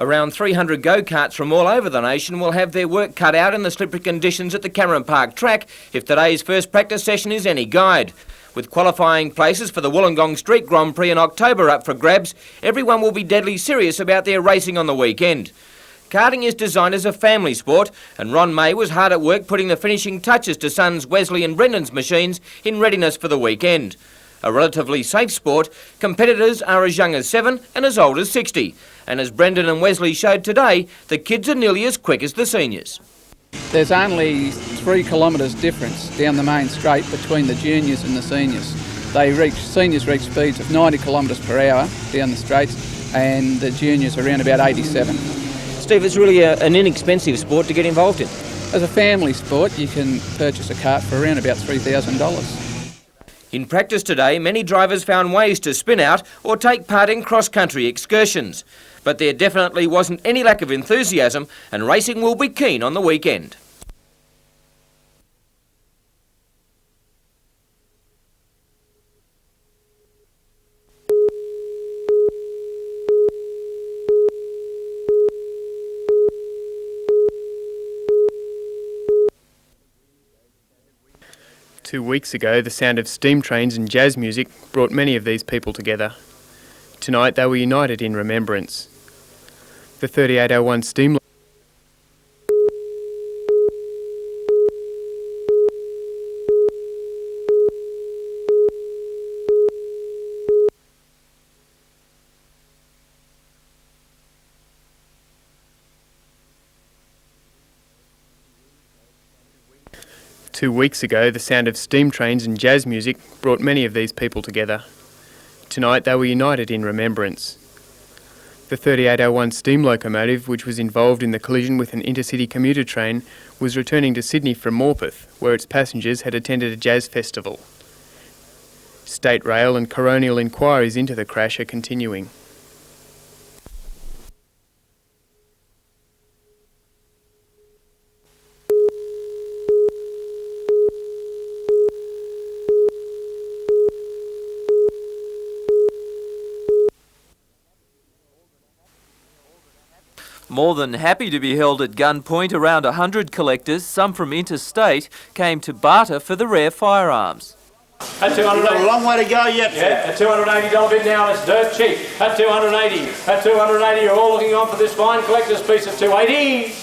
Around 300 go-karts from all over the nation will have their work cut out in the slippery conditions at the Cameron Park track if today's first practice session is any guide. With qualifying places for the Wollongong Street Grand Prix in October up for grabs, everyone will be deadly serious about their racing on the weekend. Karting is designed as a family sport, and Ron May was hard at work putting the finishing touches to sons Wesley and Brendan's machines in readiness for the weekend. A relatively safe sport, competitors are as young as 7 and as old as 60. And as Brendan and Wesley showed today, the kids are nearly as quick as the seniors. There's only 3 kilometres difference down the main straight between the juniors and the seniors. Seniors reach speeds of 90 kilometres per hour down the straights, and the juniors are around about 87. Steve, it's really an inexpensive sport to get involved in. As a family sport, you can purchase a kart for around about $3,000. In practice today, many drivers found ways to spin out or take part in cross-country excursions. But there definitely wasn't any lack of enthusiasm, and racing will be keen on the weekend. Two weeks ago, the sound of steam trains and jazz music brought many of these people together. Tonight they were united in remembrance. The 3801 steam 2 weeks ago, the sound of steam trains and jazz music brought many of these people together. Tonight they were united in remembrance. The 3801 steam locomotive, which was involved in the collision with an intercity commuter train, was returning to Sydney from Morpeth, where its passengers had attended a jazz festival. State Rail and coronial inquiries into the crash are continuing. More than happy to be held at gunpoint, around 100 collectors, some from interstate, came to barter for the rare firearms. At 280, you've got a long way to go yet. Yeah, at $280 bid now, it's dirt cheap. At 280, at 280, you're all looking on for this fine collector's piece at 280.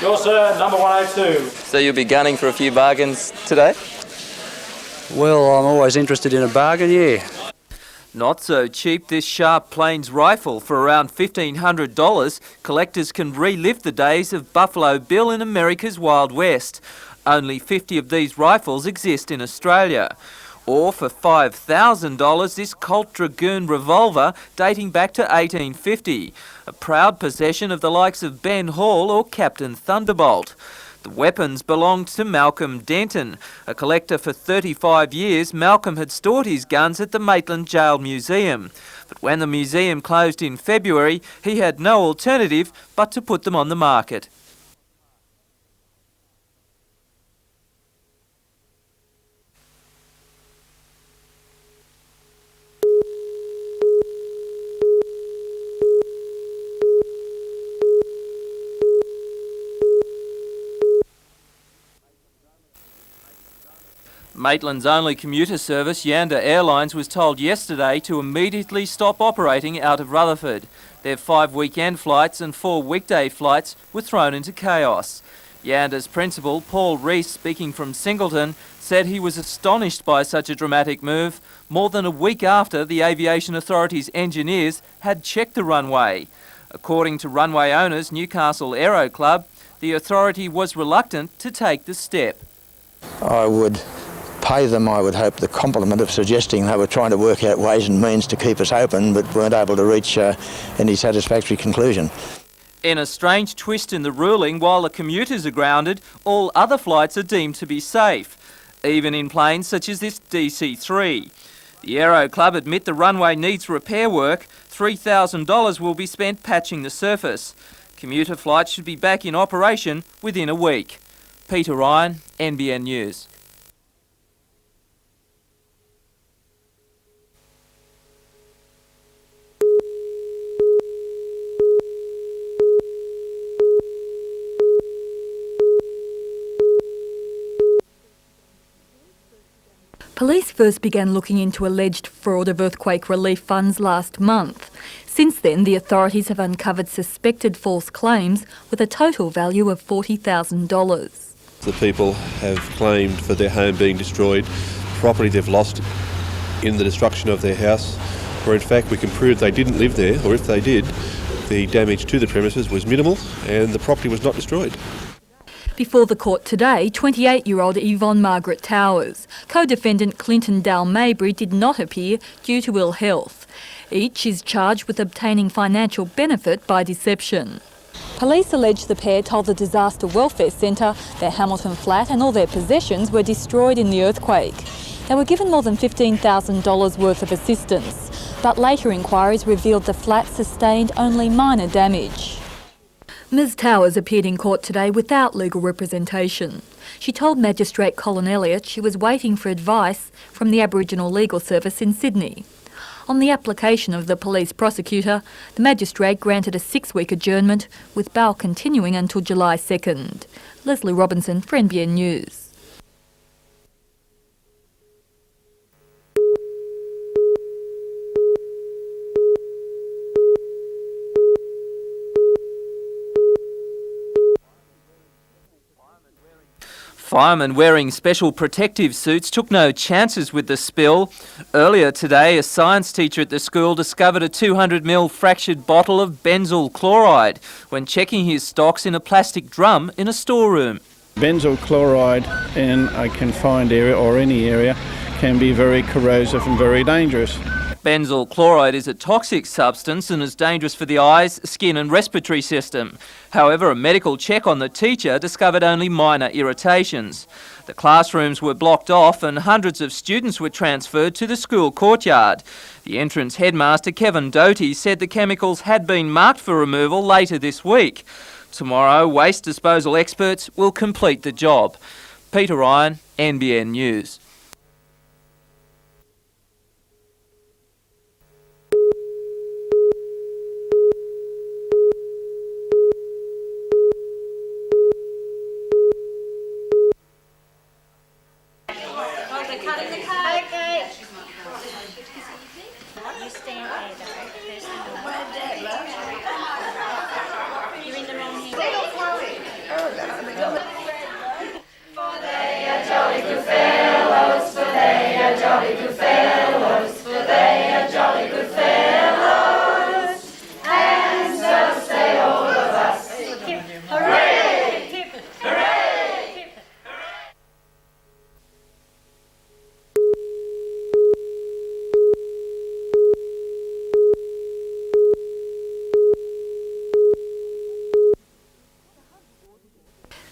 Yours, sir, number 102. So you'll be gunning for a few bargains today? Well, I'm always interested in a bargain, yeah. Not so cheap, this sharp plains rifle. For around $1,500, collectors can relive the days of Buffalo Bill in America's Wild West. Only 50 of these rifles exist in Australia. Or for $5,000, this Colt Dragoon revolver dating back to 1850. A proud possession of the likes of Ben Hall or Captain Thunderbolt. The weapons belonged to Malcolm Denton. A collector for 35 years, Malcolm had stored his guns at the Maitland Jail Museum. But when the museum closed in February, he had no alternative but to put them on the market. Maitland's only commuter service, Yanda Airlines, was told yesterday to immediately stop operating out of Rutherford. Their 5 weekend flights and 4 weekday flights were thrown into chaos. Yanda's principal, Paul Rees, speaking from Singleton, said he was astonished by such a dramatic move more than a week after the Aviation Authority's engineers had checked the runway. According to runway owners Newcastle Aero Club, the authority was reluctant to take the step. I would pay them, I would hope, the compliment of suggesting they were trying to work out ways and means to keep us open but weren't able to reach any satisfactory conclusion. In a strange twist in the ruling, while the commuters are grounded, all other flights are deemed to be safe, even in planes such as this DC-3. The Aero Club admit the runway needs repair work. $3,000 will be spent patching the surface. Commuter flights should be back in operation within a week. Peter Ryan, NBN News. Police first began looking into alleged fraud of earthquake relief funds last month. Since then, the authorities have uncovered suspected false claims with a total value of $40,000. The people have claimed for their home being destroyed, property they've lost in the destruction of their house, where in fact we can prove they didn't live there, or if they did, the damage to the premises was minimal and the property was not destroyed. Before the court today, 28-year-old Yvonne Margaret Towers, co-defendant Clinton Dale Mabry did not appear due to ill health. Each is charged with obtaining financial benefit by deception. Police allege the pair told the Disaster Welfare Centre their Hamilton flat and all their possessions were destroyed in the earthquake. They were given more than $15,000 worth of assistance, but later inquiries revealed the flat sustained only minor damage. Ms Towers appeared in court today without legal representation. She told Magistrate Colin Elliott she was waiting for advice from the Aboriginal Legal Service in Sydney. On the application of the police prosecutor, the magistrate granted a 6-week adjournment, with bail continuing until July 2nd. Leslie Robinson for NBN News. Firemen wearing special protective suits took no chances with the spill. Earlier today, a science teacher at the school discovered a 200ml fractured bottle of Benzyl chloride when checking his stocks in a plastic drum in a storeroom. Benzyl chloride in a confined area or any area can be very corrosive and very dangerous. Benzyl chloride is a toxic substance and is dangerous for the eyes, skin and respiratory system. However, a medical check on the teacher discovered only minor irritations. The classrooms were blocked off and hundreds of students were transferred to the school courtyard. The entrance headmaster, Kevin Doty, said the chemicals had been marked for removal later this week. Tomorrow, waste disposal experts will complete the job. Peter Ryan, NBN News.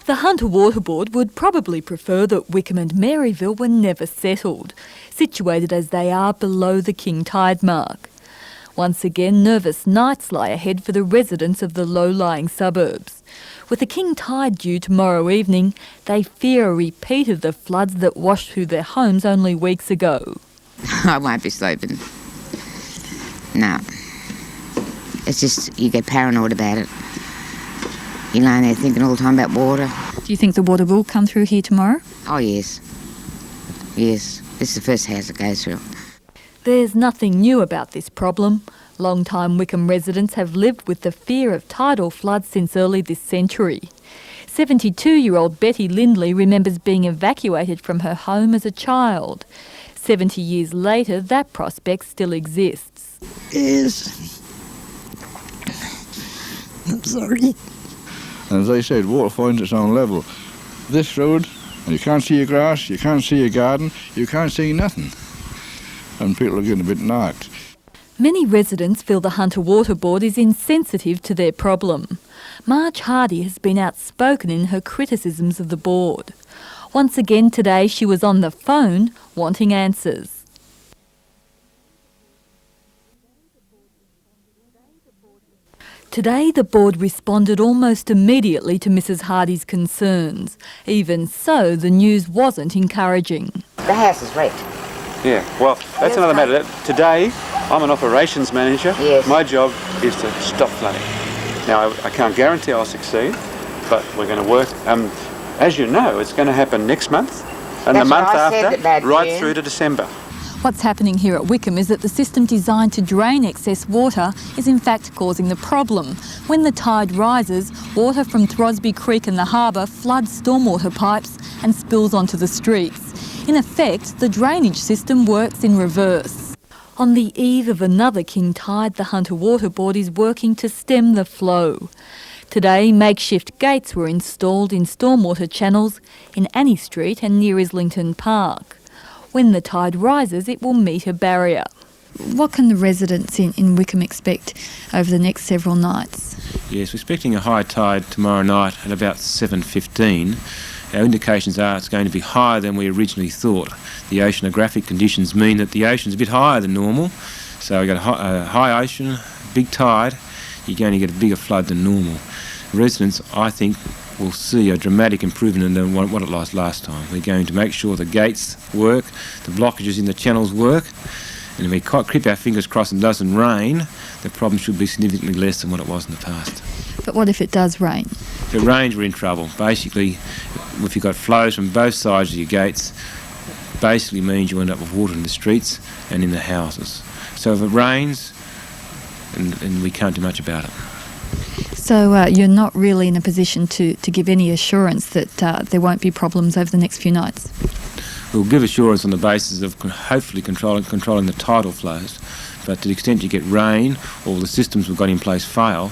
The Hunter Water Board would probably prefer that Wickham and Maryville were never settled, situated as they are below the king tide mark. Once again, nervous nights lie ahead for the residents of the low-lying suburbs. With the king tide due tomorrow evening, they fear a repeat of the floods that washed through their homes only weeks ago. I won't be sleeping. No. It's just, you get paranoid about it. You're lying there thinking all the time about water. Do you think the water will come through here tomorrow? Oh, yes. Yes. This is the first house it goes through. There's nothing new about this problem. Long-time Wickham residents have lived with the fear of tidal floods since early this century. 72-year-old Betty Lindley remembers being evacuated from her home as a child. 70 years later, that prospect still exists. Yes. I'm sorry. As I said, water finds its own level. This road, you can't see your grass, you can't see your garden, you can't see nothing. And people are getting a bit knocked. Many residents feel the Hunter Water Board is insensitive to their problem. Marge Hardy has been outspoken in her criticisms of the board. Once again today she was on the phone wanting answers. Today the board responded almost immediately to Mrs Hardy's concerns. Even so, the news wasn't encouraging. The house is wrecked. Yeah, well, that's another matter. Today, I'm an operations manager. Yes. My job is to stop flooding. Now, I can't guarantee I'll succeed, but we're going to work. As you know, it's going to happen next month. and the month what I said after, about right June. through to December. What's happening here at Wickham is that the system designed to drain excess water is in fact causing the problem. When the tide rises, water from Throsby Creek and the harbour floods stormwater pipes and spills onto the streets. In effect, the drainage system works in reverse. On the eve of another king tide, the Hunter Water Board is working to stem the flow. Today, makeshift gates were installed in stormwater channels in Annie Street and near Islington Park. When the tide rises, it will meet a barrier. What can the residents in Wickham expect over the next several nights? Yes, we're expecting a high tide tomorrow night at about 7:15. Our indications are it's going to be higher than we originally thought. The oceanographic conditions mean that the ocean's a bit higher than normal. So we've got a high ocean, big tide, you're going to get a bigger flood than normal. Residents, I think, will see a dramatic improvement in what it was last time. We're going to make sure the gates work, the blockages in the channels work, and if we keep our fingers crossed and it doesn't rain, the problem should be significantly less than what it was in the past. But what if it does rain? If it rains, we're in trouble. Basically, if you've got flows from both sides of your gates, basically means you end up with water in the streets and in the houses. So if it rains, and we can't do much about it. So you're not really in a position to give any assurance that there won't be problems over the next few nights? We'll give assurance on the basis of hopefully controlling the tidal flows, but to the extent you get rain or the systems we've got in place fail,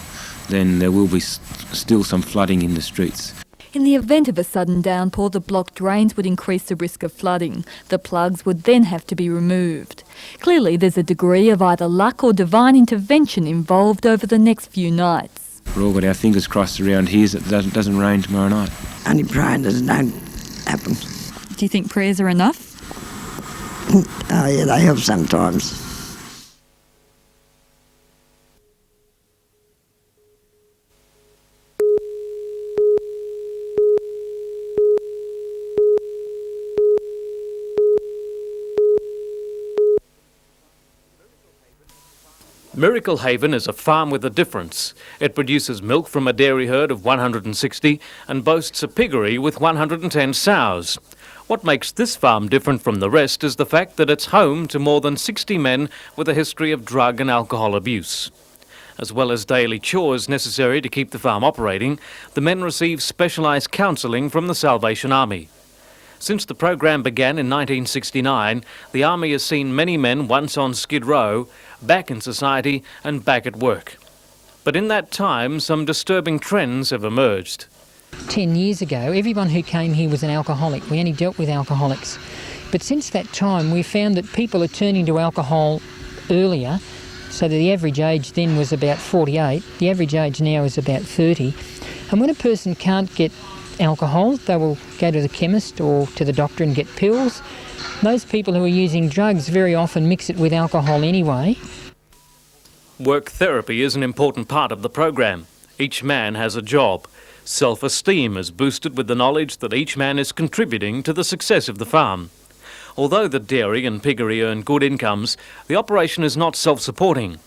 then there will be still some flooding in the streets. In the event of a sudden downpour, the blocked drains would increase the risk of flooding. The plugs would then have to be removed. Clearly, there's a degree of either luck or divine intervention involved over the next few nights. We've all got our fingers crossed around here that it doesn't rain tomorrow night. Only praying that it don't happen. Do you think prayers are enough? Oh yeah, they help sometimes. Miracle Haven is a farm with a difference. It produces milk from a dairy herd of 160 and boasts a piggery with 110 sows. What makes this farm different from the rest is the fact that it's home to more than 60 men with a history of drug and alcohol abuse. As well as daily chores necessary to keep the farm operating, the men receive specialised counselling from the Salvation Army. Since the program began in 1969, the Army has seen many men once on Skid Row back in society and back at work. But in that time, some disturbing trends have emerged. 10 years ago, everyone who came here was an alcoholic. We only dealt with alcoholics. But since that time, we found that people are turning to alcohol earlier, so that the average age then was about 48. The average age now is about 30. And when a person can't get alcohol, they will go to the chemist or to the doctor and get pills. Those people who are using drugs very often mix it with alcohol anyway. Work therapy is an important part of the program. Each man has a job. Self-esteem is boosted with the knowledge that each man is contributing to the success of the farm. Although the dairy and piggery earn good incomes, the operation is not self-supporting.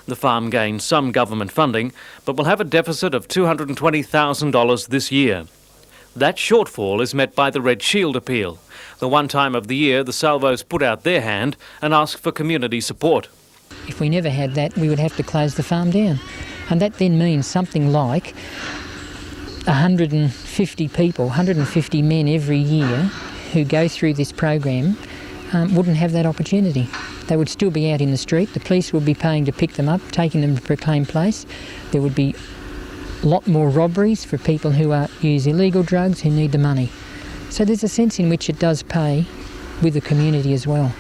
The farm gains some government funding, but will have a deficit of $220,000 this year. That shortfall is met by the Red Shield appeal, the one time of the year the Salvos put out their hand and ask for community support. If we never had that, we would have to close the farm down. And that then means something like 150 people, 150 men every year who go through this program wouldn't have that opportunity. They would still be out in the street. The police would be paying to pick them up, taking them to Proclaim Place. There would be a lot more robberies for people who use illegal drugs, who need the money. So there's a sense in which it does pay with the community as well.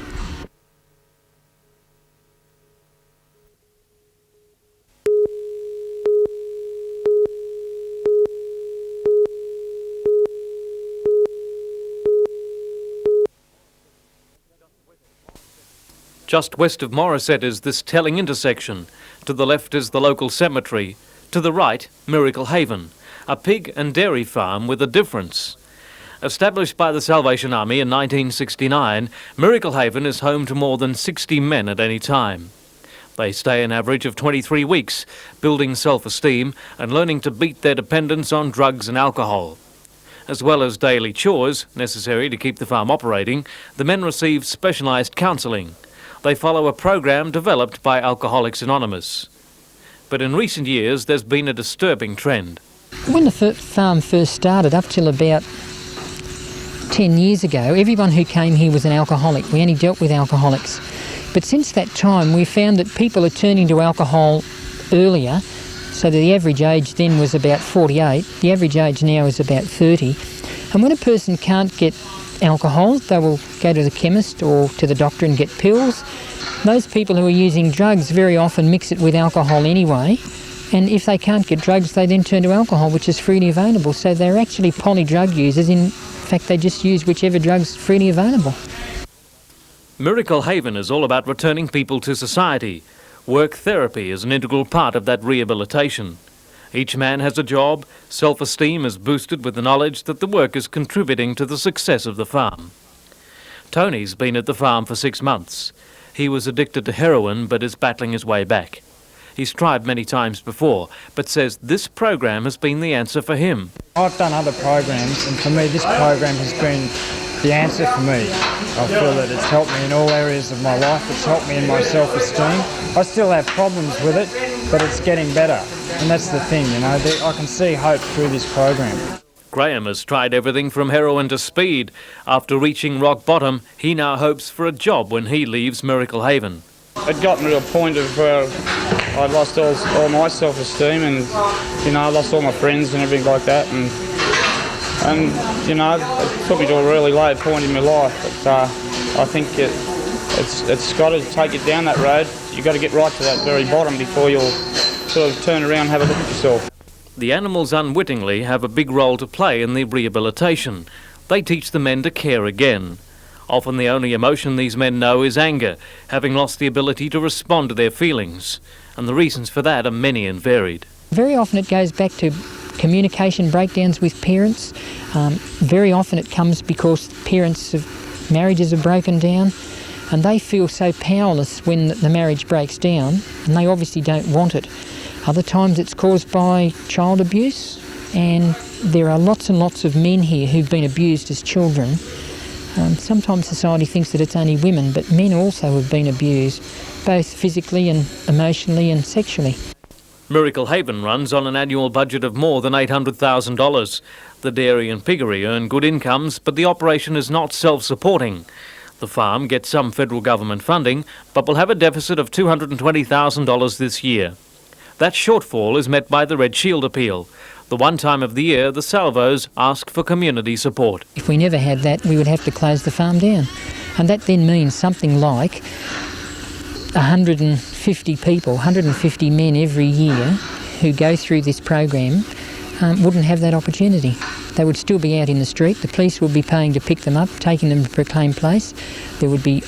Just west of Morisset is this telling intersection. To the left is the local cemetery. To the right, Miracle Haven, a pig and dairy farm with a difference. Established by the Salvation Army in 1969, Miracle Haven is home to more than 60 men at any time. They stay an average of 23 weeks, building self-esteem and learning to beat their dependence on drugs and alcohol. As well as daily chores necessary to keep the farm operating, the men receive specialised counselling. They follow a program developed by Alcoholics Anonymous. But in recent years, there's been a disturbing trend. When the farm first started, up till about 10 years ago, everyone who came here was an alcoholic. We only dealt with alcoholics. But since that time, we found that people are turning to alcohol earlier, so the average age then was about 48. The average age now is about 30. And when a person can't get alcohol, they will go to the chemist or to the doctor and get pills. Those people who are using drugs very often mix it with alcohol anyway, and if they can't get drugs, they then turn to alcohol, which is freely available. So they're actually poly-drug users. In fact, they just use whichever drug's freely available. Miracle Haven is all about returning people to society. Work therapy is an integral part of that rehabilitation. Each man has a job, self-esteem is boosted with the knowledge that the work is contributing to the success of the farm. Tony's been at the farm for 6 months. He was addicted to heroin but is battling his way back. He's tried many times before, but says this program has been the answer for him. I've done other programs, and for me this program has been the answer for me. I feel that it's helped me in all areas of my life. It's helped me in my self-esteem. I still have problems with it, but it's getting better. And that's the thing, you know, I can see hope through this program. Graham has tried everything from heroin to speed. After reaching rock bottom, he now hopes for a job when he leaves Miracle Haven. It got me to a point of where I lost all my self-esteem, and, you know, I lost all my friends and everything like that. And you know, it took me to a really low point in my life. But I think it's got to take it down that road. You've got to get right to that very bottom before you'll sort of turn around and have a look at yourself. The animals unwittingly have a big role to play in the rehabilitation. They teach the men to care again. Often the only emotion these men know is anger, having lost the ability to respond to their feelings. And the reasons for that are many and varied. Very often it goes back to communication breakdowns with parents. Very often it comes because marriages are broken down, and they feel so powerless when the marriage breaks down, and they obviously don't want it. Other times it's caused by child abuse, and there are lots and lots of men here who've been abused as children. Sometimes society thinks that it's only women, but men also have been abused, both physically and emotionally and sexually. Miracle Haven runs on an annual budget of more than $800,000. The dairy and piggery earn good incomes, but the operation is not self-supporting. The farm gets some federal government funding, but will have a deficit of $220,000 this year. That shortfall is met by the Red Shield appeal. The one time of the year the Salvos ask for community support. If we never had that, we would have to close the farm down. And that then means something like 150 people, 150 men every year who go through this program wouldn't have that opportunity. They would still be out in the street. The police would be paying to pick them up, taking them to Proclaim Place. There would be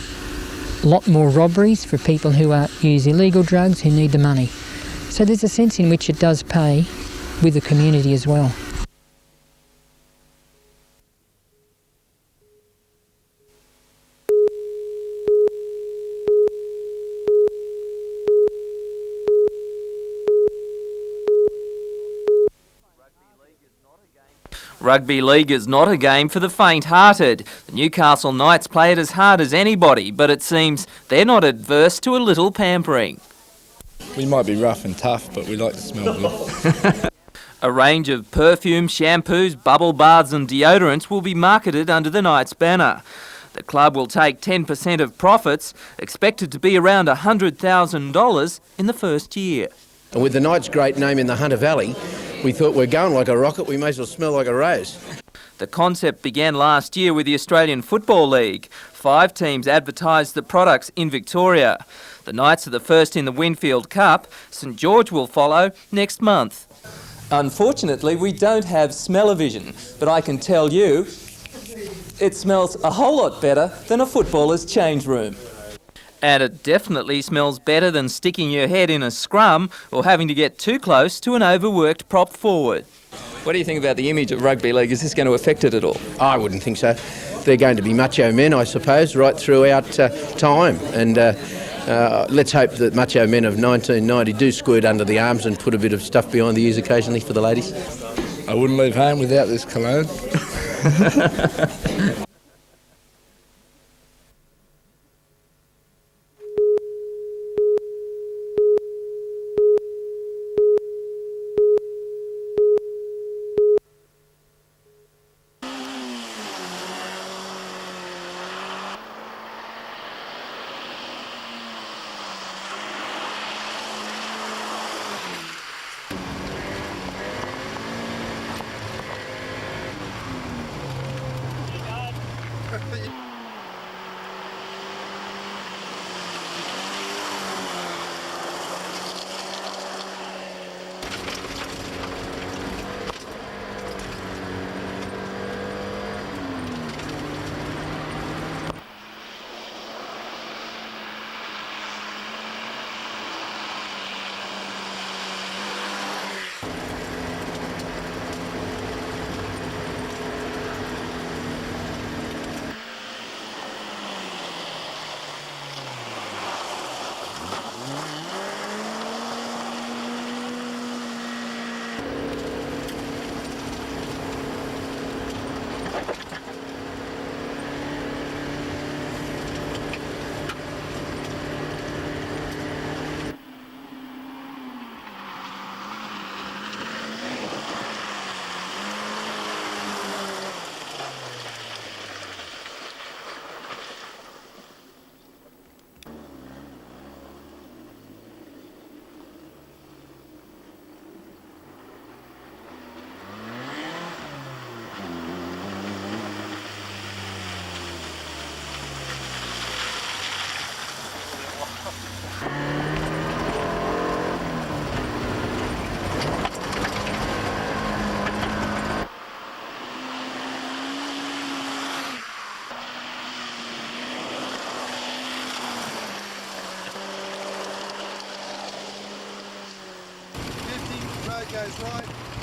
a lot more robberies for people who use illegal drugs, who need the money. So there's a sense in which it does pay with the community as well. Rugby league is not a game for the faint-hearted. The Newcastle Knights play it as hard as anybody, but it seems they're not adverse to a little pampering. We might be rough and tough, but we like to smell good. A range of perfumes, shampoos, bubble baths and deodorants will be marketed under the Knights banner. The club will take 10% of profits, expected to be around $100,000 in the first year. And with the Knights' great name in the Hunter Valley, we thought we're going like a rocket, we may as well smell like a rose. The concept began last year with the Australian Football League. 5 teams advertised the products in Victoria. The Knights are the first in the Winfield Cup. St George will follow next month. Unfortunately, we don't have smell-o-vision, but I can tell you it smells a whole lot better than a footballer's change room. And it definitely smells better than sticking your head in a scrum or having to get too close to an overworked prop forward. What do you think about the image of rugby league? Is this going to affect it at all? I wouldn't think so. They're going to be macho men, I suppose, right throughout time. And let's hope that macho men of 1990 do squirt under the arms and put a bit of stuff behind the ears occasionally for the ladies. I wouldn't leave home without this cologne. Goes right.